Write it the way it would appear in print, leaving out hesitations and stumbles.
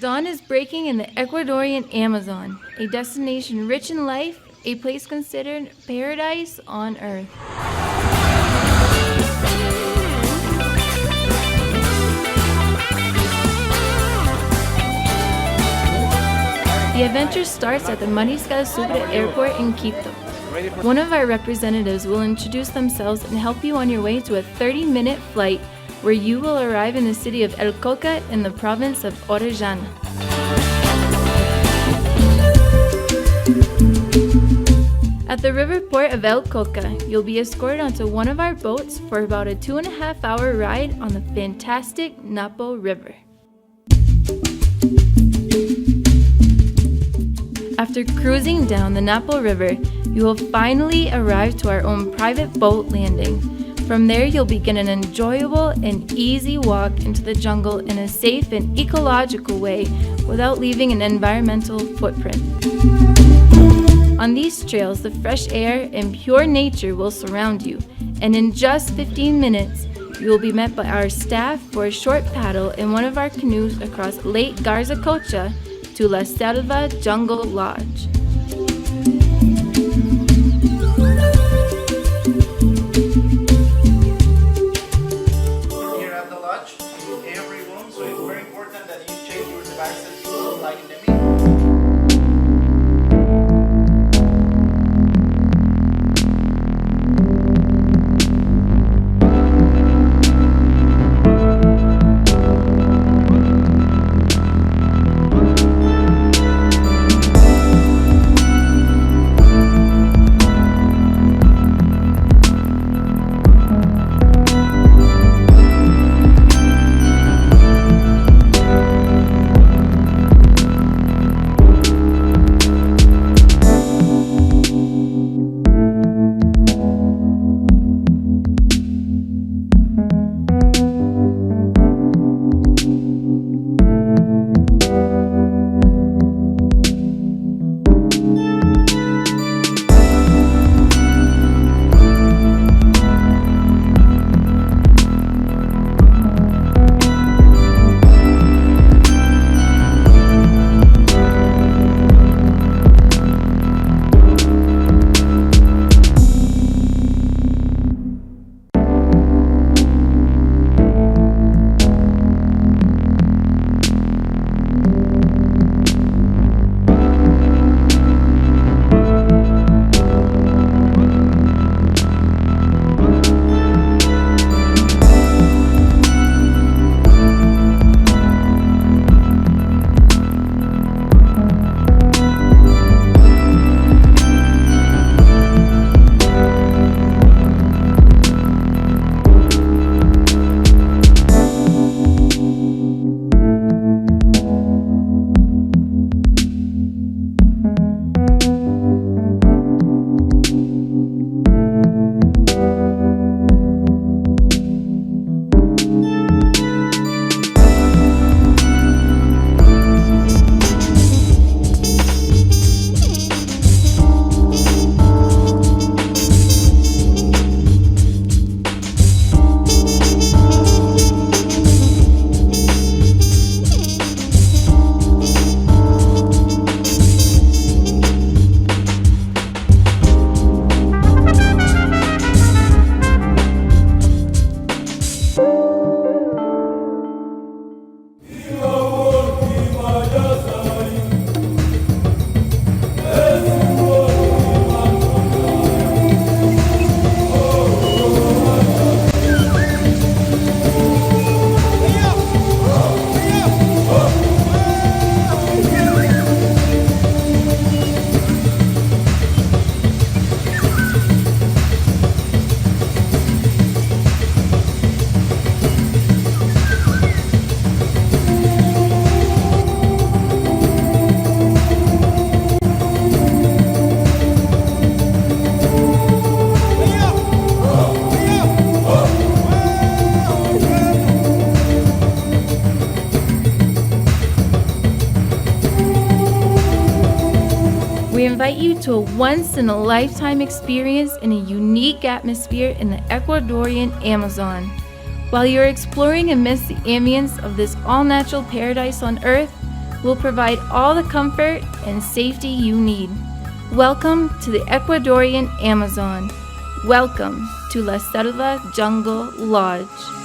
Dawn is breaking in the Ecuadorian Amazon, a destination rich in life, a place considered paradise on earth. The adventure starts at the Mariscal Sucre Airport in Quito. One of our representatives will introduce themselves and help you on your way to a 30-minute flight where you will arrive in the city of El Coca in the province of Orellana. At the river port of El Coca, you'll be escorted onto one of our boats for about a 2.5-hour ride on the fantastic Napo River. After cruising down the Napo River, you will finally arrive to our own private boat landing. From there, you'll begin an enjoyable and easy walk into the jungle in a safe and ecological way without leaving an environmental footprint. On these trails, the fresh air and pure nature will surround you, and in just 15 minutes, you will be met by our staff for a short paddle in one of our canoes across Lake Garzacocha to La Selva Jungle Lodge. Here at the lodge, in every room, so it's very important that you check your devices like in the meeting. We invite you to a once-in-a-lifetime experience in a unique atmosphere in the Ecuadorian Amazon. While you're exploring amidst the ambience of this all-natural paradise on Earth, will provide all the comfort and safety you need. Welcome to the Ecuadorian Amazon. Welcome to La Selva Jungle Lodge.